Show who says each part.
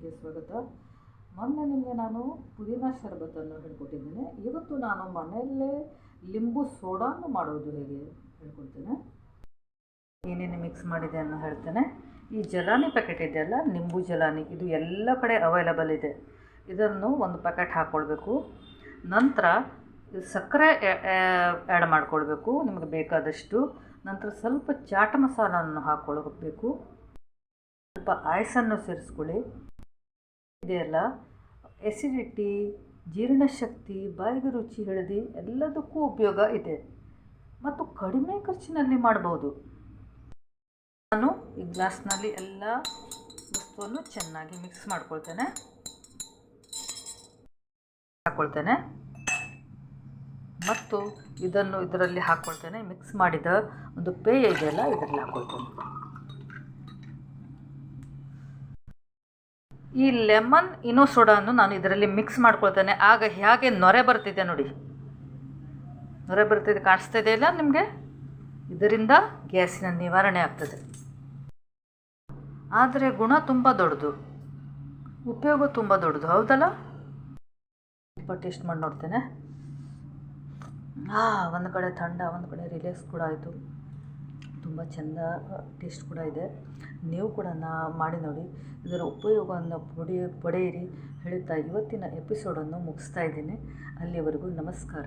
Speaker 1: ಕಿಚನ್ಗೆ ಸ್ವಾಗತ. ಮೊನ್ನೆ ನಿಮಗೆ ನಾನು ಪುದೀನ ಶರಬತ್ತನ್ನು ಹೇಳ್ಕೊಟ್ಟಿದ್ದೇನೆ. ಇವತ್ತು ನಾನು ಮನೆಯಲ್ಲೇ ಲಿಂಬು ಸೋಡಾನು ಮಾಡೋದು ಹೇಗೆ ಹೇಳ್ಕೊಡ್ತೇನೆ. ಏನೇನು ಮಿಕ್ಸ್ ಮಾಡಿದೆ ಅನ್ನೋ ಹೇಳ್ತೇನೆ. ಈ ಜಲಾನಿ ಪ್ಯಾಕೆಟ್ ಇದೆಯಲ್ಲ, ನಿಂಬು ಜಲಾನಿ, ಇದು ಎಲ್ಲ ಕಡೆ ಅವೈಲಬಲ್ ಇದೆ. ಇದನ್ನು ಒಂದು ಪ್ಯಾಕೆಟ್ ಹಾಕ್ಕೊಳ್ಬೇಕು. ನಂತರ ಸಕ್ಕರೆ ಆ್ಯಡ್ ಮಾಡ್ಕೊಳ್ಬೇಕು ನಿಮಗೆ ಬೇಕಾದಷ್ಟು. ನಂತರ ಸ್ವಲ್ಪ ಚಾಟ್ ಮಸಾಲನ್ನು ಹಾಕ್ಕೊಳ್ಬೇಕು. ಸ್ವಲ್ಪ ಆಯ್ಸನ್ನು ಸೇರಿಸ್ಕೊಳ್ಳಿ. ಇದೆಯಲ್ಲ, ಎಸಿಡಿಟಿ, ಜೀರ್ಣಶಕ್ತಿ, ಬಾಯಿಗೆ ರುಚಿ ಹಿಡಿದು ಎಲ್ಲದಕ್ಕೂ ಉಪಯೋಗ ಇದೆ ಮತ್ತು ಕಡಿಮೆ ಖರ್ಚಿನಲ್ಲಿ ಮಾಡಬಹುದು. ನಾನು ಈ ಗ್ಲಾಸ್ನಲ್ಲಿ ಎಲ್ಲ ವಸ್ತುವನ್ನು ಚೆನ್ನಾಗಿ ಮಿಕ್ಸ್ ಹಾಕ್ಕೊಳ್ತೇನೆ ಮತ್ತು ಇದನ್ನು ಇದರಲ್ಲಿ ಹಾಕ್ಕೊಳ್ತೇನೆ. ಮಿಕ್ಸ್ ಮಾಡಿದ ಒಂದು ಪೇಯ ಇದೆಯಲ್ಲ, ಇದರಲ್ಲಿ ಹಾಕ್ಕೊಳ್ತೇನೆ. ಈ ಲೆಮನ್ ಇನೋ ಸೋಡಾವನ್ನು ನಾನು ಇದರಲ್ಲಿ ಮಿಕ್ಸ್ ಮಾಡ್ಕೊಳ್ತೇನೆ. ಆಗ ಹೇಗೆ ನೊರೆ ಬರ್ತಿದೆ ನೋಡಿ, ನೊರೆ ಬರ್ತಿದೆ, ಕಾಣಿಸ್ತಾ ಇದೆಯಲ್ಲ ನಿಮಗೆ. ಇದರಿಂದ ಗ್ಯಾಸಿನ ನಿವಾರಣೆ ಆಗ್ತದೆ. ಆದರೆ ಗುಣ ತುಂಬ ದೊಡ್ಡದು, ಉಪಯೋಗ ತುಂಬ ದೊಡ್ಡದು, ಹೌದಲ್ಲ? ಸ್ವಲ್ಪ ಟೇಸ್ಟ್ ಮಾಡಿ ನೋಡ್ತೇನೆ. ಒಂದು ಕಡೆ ಥಂಡ, ಒಂದು ಕಡೆ ರಿಲ್ಯಾಕ್ಸ್ ಕೂಡ ಆಯಿತು. ತುಂಬ ಚೆಂದ ಟೇಸ್ಟ್ ಕೂಡ ಇದೆ. ನೀವು ಕೂಡ ಮಾಡಿ ನೋಡಿ, ಇದರ ಉಪಯೋಗವನ್ನು ಪಡೆಯಿರಿ ಹೇಳುತ್ತಾ ಇವತ್ತಿನ ಎಪಿಸೋಡನ್ನು ಮುಗಿಸ್ತಾ ಇದ್ದೀನಿ. ಅಲ್ಲಿವರೆಗೂ ನಮಸ್ಕಾರ.